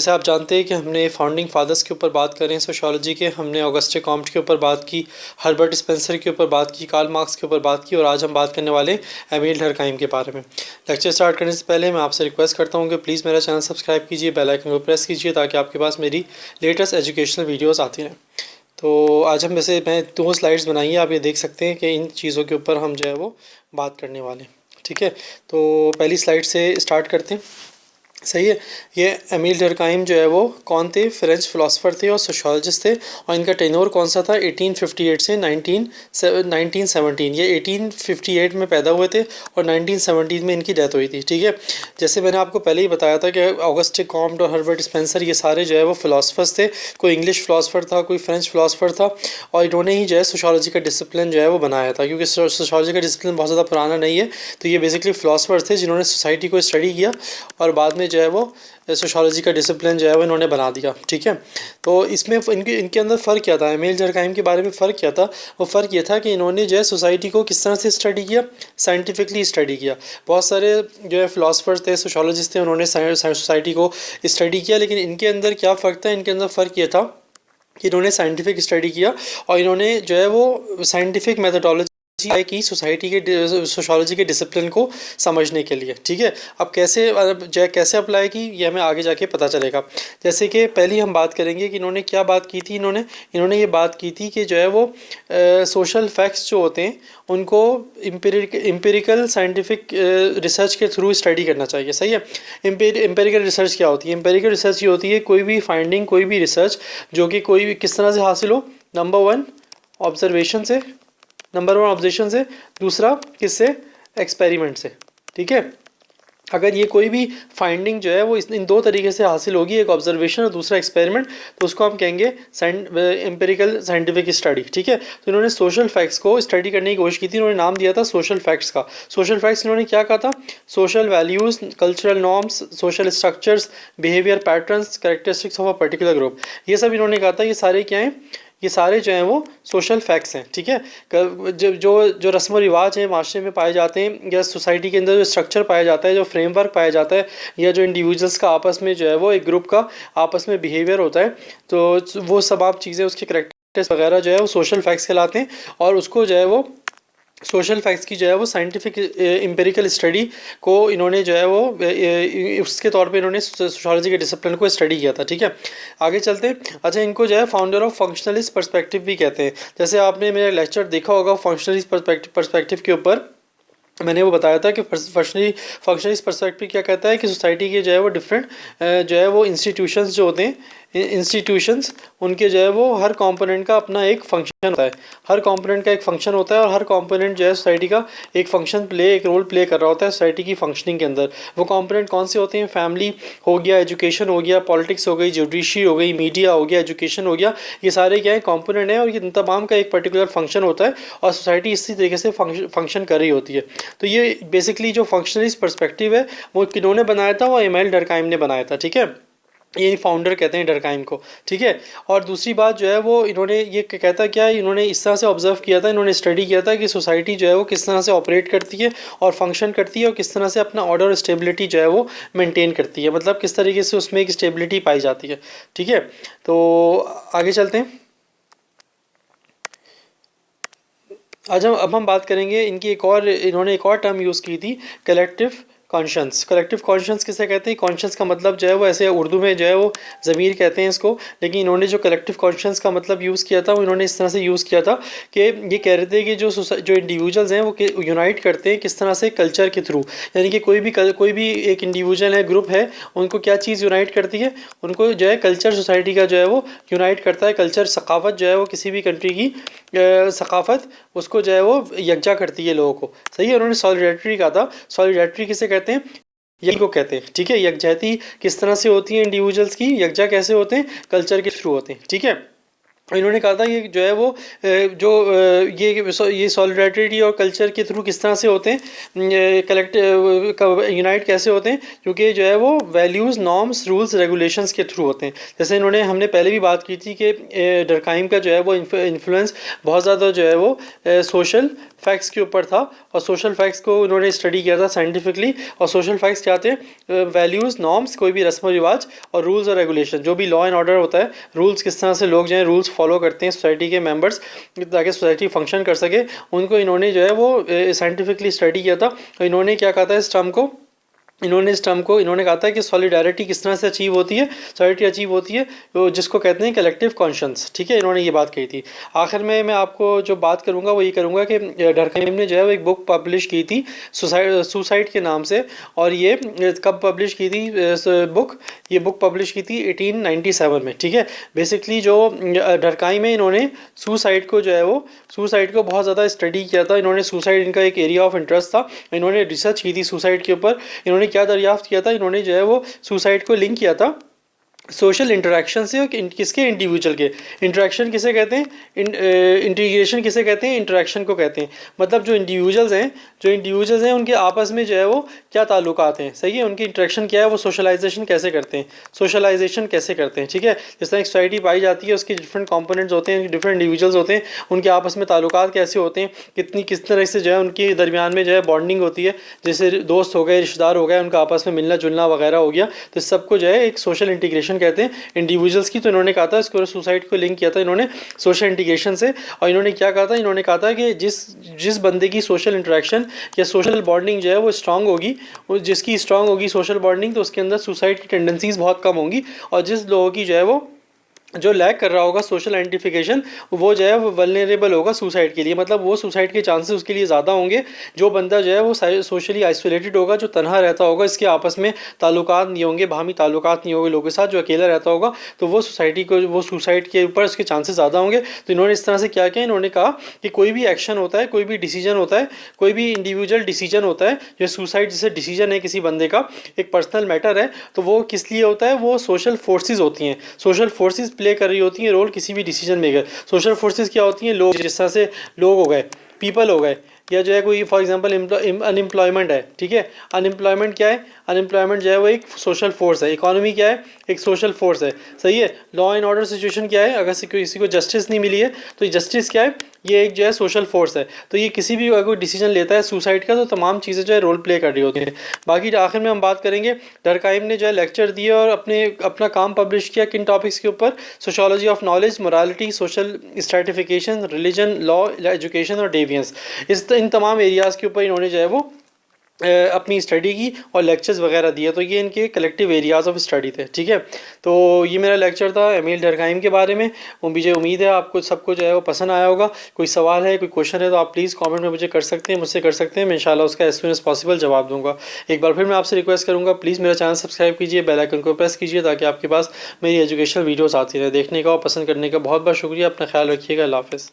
जैसे आप जानते हैं कि हमने फाउंडिंग फादर्स के ऊपर बात करें सोशियोलॉजी के, हमने ऑगस्टे कॉम्ट के ऊपर बात की, हर्बर्ट स्पेंसर के ऊपर बात की, कार्ल मार्क्स के ऊपर बात की, और आज हम बात करने वाले एमील डर्कहाइम के बारे में। लेक्चर स्टार्ट करने से पहले मैं आपसे रिक्वेस्ट करता हूं कि प्लीज़ मेरा चैनल सब्सक्राइब कीजिए, बेल आइकन को प्रेस कीजिए ताकि आपके पास मेरी लेटेस्ट एजुकेशनल वीडियोज़ आती रहें। तो आज हम वैसे मैं 2 स्लाइड्स बनाई है, आप ये देख सकते हैं कि इन चीज़ों के ऊपर हम जो है वो बात करने वाले हैं। ठीक है, तो पहली स्लाइड से स्टार्ट करते हैं। सही है। ये एमील डर्कहाइम जो है वो कौन थे? फ्रेंच फिलोसफर थे और सोशोलॉजिस्ट थे, और इनका टेन्योर कौन सा था? 1858 से 1917। ये 1858 में पैदा हुए थे और 1917 में इनकी डेथ हुई थी। ठीक है, जैसे मैंने आपको पहले ही बताया था कि ऑगस्टे कॉम्ट और हर्बर्ट स्पेंसर ये सारे जो है वो फिलोसफर्स थे। कोई इंग्लिश फिलोसफर था, कोई फ्रेंच फिलोसफर था, और इन्होंने ही जो है सोशोलॉजी का डिसिप्लिन जो है वो बनाया था। क्योंकि सोशोलॉजी का डिसिप्लिन बहुत ज़्यादा पुराना नहीं है, तो ये बेसिकली फिलोसफर्स थे जिन्होंने सोसाइटी को स्टडी किया और बाद में जो है वो सोशोलॉजी का डिसिप्लिन जो है वो इन्होंने बना दिया। ठीक है, तो इसमें इनके अंदर फ़र्क क्या था? एमील डर्कहाइम के बारे में फ़र्क क्या था? वो फ़र्क ये था कि इन्होंने जो है सोसाइटी को किस तरह से स्टडी किया, साइंटिफिकली स्टडी किया। बहुत सारे जो है फिलोसफर्स थे, सोशोलॉजिस्ट थे, उन्होंने सोसाइटी को स्टडी किया, लेकिन इनके अंदर क्या फ़र्क था? इनके अंदर फ़र्क ये था कि इन्होंने साइंटिफिक स्टडी किया और इन्होंने जो है वो साइंटिफिक मेथडोलॉजी की सोसाइटी के सोशोलॉजी के डिसिप्लिन को समझने के लिए। ठीक है, अब कैसे अप्लाई की ये हमें आगे जाके पता चलेगा। जैसे कि पहली हम बात करेंगे कि इन्होंने क्या बात की थी। इन्होंने ये बात की थी कि जो है वो सोशल फैक्ट्स जो होते हैं उनको इम्पेरिकल साइंटिफिक रिसर्च के थ्रू स्टडी करना चाहिए। सही है। इम्पेरिकल रिसर्च क्या होती है? इम्पेरिकल रिसर्च ये होती है कोई भी फाइंडिंग, कोई भी रिसर्च जो कि कोई भी किस तरह से हासिल हो। नंबर 1 ऑब्जर्वेशन से, दूसरा किससे? एक्सपेरिमेंट से। ठीक है, अगर ये कोई भी फाइंडिंग जो है वो इन 2 तरीके से हासिल होगी, एक ऑब्जर्वेशन और दूसरा एक्सपेरिमेंट, तो उसको हम कहेंगे एम्पेरिकल साइंटिफिक स्टडी। ठीक है, तो इन्होंने सोशल फैक्ट्स को स्टडी करने की कोशिश की थी। इन्होंने नाम दिया था सोशल फैक्ट्स का। सोशल फैक्ट्स इन्होंने क्या कहा था? Social values, cultural norms, social structures, behaviour patterns, characteristics of a particular group, ये सब इन्होंने कहा था। ये सारे क्या हैं? ये सारे जो हैं वो सोशल फैक्ट्स हैं। ठीक है, जो रस्म व रिवाज हैं माशरे में पाए जाते हैं, या सोसाइटी के अंदर जो स्ट्रक्चर पाया जाता है, जो फ्रेमवर्क पाया जाता है, या जो इंडिविजुअल्स का आपस में जो है वो एक ग्रुप का आपस में बिहेवियर होता है, तो वो सब आप चीज़ें, उसके करेक्टर्स वगैरह जो है वो सोशल फैक्ट्स कहलाते हैं। और उसको जो है वो सोशल फैक्ट्स की जो है वो साइंटिफिक एम्पेरिकल स्टडी को इन्होंने जो है वो उसके तौर पे इन्होंने सोशोलॉजी के डिसिप्लिन को स्टडी किया था। ठीक है, आगे चलते हैं। अच्छा, इनको जो है फाउंडर ऑफ फंक्शनलिस्ट पर्सपेक्टिव भी कहते हैं। जैसे आपने मेरा लेक्चर देखा होगा फंक्शनलिस्ट पर्सपेक्टिव के ऊपर, मैंने वो बताया था कि फंक्शनलिस्ट पर्सपेक्टिव क्या कहता है कि सोसाइटी के जो है वो डिफरेंट जो है वो इंस्टीट्यूशंस जो होते हैं, इंस्टीट्यूशंस उनके जो है वो हर कंपोनेंट का अपना एक फंक्शन होता है। हर कंपोनेंट का एक फंक्शन होता है और हर कंपोनेंट जो है सोसाइटी का एक रोल प्ले कर रहा होता है सोसाइटी की फंक्शनिंग के अंदर। वो कंपोनेंट कौन से होते हैं? फैमिली हो गया, एजुकेशन हो गया, पॉलिटिक्स हो गई, जुडिशरी हो गई, मीडिया हो गया, एजुकेशन हो गया। ये सारे क्या है? कंपोनेंट है, और ये तमाम का एक पर्टिकुलर फंक्शन होता है और सोसाइटी इसी तरीके से फंक्शन कर रही होती है। तो ये बेसिकली जो फंक्शनलिस्ट पर्सपेक्टिव है वो किन्होंने बनाया था? वो एमील डर्कहाइम ने बनाया था। ठीक है, ये फाउंडर कहते हैं डर्कहाइम को। ठीक है, और दूसरी बात जो है वो इन्होंने ये कहता क्या है, इन्होंने इस तरह से ऑब्जर्व किया था, इन्होंने स्टडी किया था कि सोसाइटी जो है वो किस तरह से ऑपरेट करती है और फंक्शन करती है, और किस तरह से अपना ऑर्डर और स्टेबिलिटी जो है वो मेंटेन करती है, मतलब किस तरीके से उसमें एक स्टेबिलिटी पाई जाती है। ठीक है, तो आगे चलते हैं। आज अब हम बात करेंगे इनकी इन्होंने एक और टर्म यूज़ की थी, कलेक्टिव कॉन्शियंस। कलेक्टिव कॉन्शियंस किसे कहते हैं? कॉन्शियंस का मतलब जो है वो ऐसे उर्दू में जो है वो ज़मीर कहते हैं इसको, लेकिन इन्होंने जो कलेक्टिव कॉन्शियंस का मतलब यूज़ किया था वो इन्होंने इस तरह से यूज़ किया था कि ये कह रहे थे कि जो इंडिविजुअल्स हैं वो यूनाइट करते हैं किस तरह से? कल्चर के थ्रू। यानी कि कोई भी एक इंडिविजुअल है, ग्रुप है, उनको क्या चीज़ यूनाइट करती है? उनको जो है कल्चर सोसाइटी का जो है वो यूनाइट करता है। कल्चर, सकाफ़त जो है वो किसी भी कंट्री की सकाफ़त उसको जो है वो यकजा करती है लोगों को। सही है, उन्होंने सॉलिडेरिटी कहा था। सॉलिडेरिटी किसे कहते हैं? यही को कहते हैं। ठीक है, यकजहती किस तरह से होती है इंडिविजुअल्स की? यकजा कैसे होते हैं? कल्चर के थ्रू होते हैं। ठीक है, इन्होंने कहा था ये जो है वो ये सॉलिडारिटी और कल्चर के थ्रू किस तरह से होते हैं, कलेक्ट यूनाइट कैसे होते हैं, क्योंकि जो है वो वैल्यूज़ नॉर्म्स रूल्स रेगुलेशंस के थ्रू होते हैं। जैसे हमने पहले भी बात की थी कि डरकाइम का जो है वो इन्फ्लुएंस बहुत ज़्यादा जो है वो सोशल फैक्ट्स के ऊपर था, और सोशल फैक्ट्स को उन्होंने स्टडी किया था साइंटिफिकली। और सोशल फैक्ट्स क्या थे, वैल्यूज़ नॉर्म्स, कोई भी रस्म व रिवाज, और रूल्स और रेगुलेशन, जो भी लॉ एंड ऑर्डर होता है, रूल्स किस तरह से लोग जो है रूल्स फॉलो करते हैं सोसाइटी के मेंबर्स, ताकि सोसाइटी फंक्शन कर सके, उनको इन्होंने जो है वो साइंटिफिकली स्टडी किया था। इन्होंने क्या कहा था इस टर्म को इन्होंने कहा था कि सॉलिडारिटी किस तरह से अचीव होती है, सॉलिडारिटी अचीव होती है तो जिसको कहते हैं कलेक्टिव कॉन्शियस। ठीक है, इन्होंने ये बात कही थी। आखिर में मैं आपको जो बात करूंगा वो ये करूंगा कि डरकहीम ने जो है वो एक बुक पब्लिश की थी सुसाइड के नाम से। और ये कब पब्लिश की थी बुक, ये बुक पब्लिश की थी 1897 में। ठीक है, बेसिकली जो डरकहीम है, इन्होंने सुसाइड को जो है वो सुसाइड को बहुत ज़्यादा स्टडी किया था। इन्होंने सुसाइड, इनका एक एरिया ऑफ इंटरेस्ट था, इन्होंने रिसर्च की थी सुसाइड के ऊपर। इन्होंने क्या दरियाफ्त किया था, इन्होंने जो है वो सुसाइड को लिंक किया था सोशल इंटरेक्शन से, और किसके, इंडिविजुअल के। इंटरेक्शन किसे कहते हैं, इंटीग्रेशन किसे कहते हैं, इंटरेक्शन को कहते हैं। मतलब जो इंडिविजुअल्स हैं उनके आपस में जो है वो क्या ताल्लुकात हैं, सही है, उनकी इंटरेक्शन क्या है, वो सोशलाइजेशन कैसे करते हैं। ठीक है, जिस तरह एक सोसाइटी पाई जाती है, उसके डिफरेंट कंपोनेंट्स होते हैं, डिफरेंट इंडिविजुअल्स होते हैं, उनके आपस में ताल्लुकात कैसे होते हैं, किस तरह से जो है उनके दरमियान में जो है बॉन्डिंग होती है, जैसे दोस्त हो गए, रिश्तेदार हो गए, उनका आपस में मिलना जुलना वगैरह हो गया, तो सबको जो है एक सोशल इंटीग्रेशन कहते हैं इंडिविजुअल्स की। तो इन्होंने कहा था, इसको सुसाइड को लिंक किया था इन्होंने सोशल इंटीग्रेशन से। और इन्होंने क्या कहा था, इन्होंने कहा था कि जिस बंदे की सोशल इंटरेक्शन या सोशल बॉन्डिंग जो है वो स्ट्रांग होगी, जिसकी स्ट्रांग होगी सोशल बॉन्डिंग, तो उसके अंदर सुसाइड की टेंडेंसीज बहुत कम होंगी। और जिस लोगों की जो है वो जो लैक कर रहा होगा सोशल आइडेंटिफिकेशन, वो जो है वो वल्नरेबल होगा सुसाइड के लिए, मतलब वो सुसाइड के चांसेस उसके लिए ज़्यादा होंगे। जो बंदा जो है वो सोशली आइसोलेटेड होगा, जो तनहा रहता होगा, इसके आपस में ताल्लुकात नहीं होंगे, बाहमी ताल्लुकात नहीं होंगे लोगों के साथ, जो अकेला रहता होगा, तो वो सुसाइड के ऊपर उसके चांसेस ज़्यादा होंगे। तो इन्होंने इस तरह से क्या किया, इन्होंने कहा कि कोई भी एक्शन होता है, कोई भी डिसीजन होता है, कोई भी इंडिविजुअल डिसीजन होता है, जो सुसाइड जैसे डिसीजन है किसी बंदे का, एक पर्सनल मैटर है, तो वो किस लिए होता है, वो सोशल फोर्सेज होती हैं, सोशल फोर्सेज प्ले कर रही होती हैं रोल किसी भी डिसीजन मेकर। सोशल फोर्सेज क्या होती हैं, लोग, जिस तरह से लोग हो गए, पीपल हो गए, या जो है कोई फॉर एग्जांपल अनएम्प्लॉयमेंट है। ठीक है, अनएम्प्लॉयमेंट क्या है, अनएम्प्लॉयमेंट जो है वो एक सोशल फोर्स है। इकोनॉमी क्या है, एक सोशल फोर्स है, सही है। लॉ एंड ऑर्डर सिचुएशन क्या है, अगर किसी को जस्टिस नहीं मिली है तो जस्टिस क्या है, ये एक जो है सोशल फोर्स है। तो ये किसी भी अगर कोई डिसीजन लेता है सुसाइड का, तो तमाम चीज़ें जो है रोल प्ले कर रही होती हैं। बाकी आखिर में हम बात करेंगे, डरकहीम ने जो है लेक्चर दिए और अपना काम पब्लिश किया किन टॉपिक्स के ऊपर, sociology of knowledge, morality, social stratification, religion, law, education और डेवियंस। इन तमाम एरियाज़ के ऊपर इन्होंने जो है वो अपनी स्टडी की और लेक्चर्स वगैरह दिए। तो ये इनके कलेक्टिव एरियाज़ ऑफ स्टडी थे। ठीक है, तो ये मेरा लेक्चर था एमील डरकहीम के बारे में। मुझे उम्मीद है आपको सबको जो है वो पसंद आया होगा। कोई सवाल है, कोई क्वेश्चन है, तो आप प्लीज़ कमेंट में मुझे कर सकते हैं, मुझसे कर सकते हैं। मैं इंशाल्लाह उसका एज सून एज पॉसिबल जवाब दूंगा। एक बार फिर मैं आपसे रिक्वेस्ट करूँगा, प्लीज़ मेरा चैनल सब्सक्राइब कीजिए, बेल आइकन को प्रेस कीजिए, ताकि आपके पास मेरी एजुकेशनल वीडियोज़ आती रहे। देखने का और पसंद करने का बहुत बहुत शुक्रिया। अपना ख्याल रखिएगा। अल्लाह हाफ़िज़।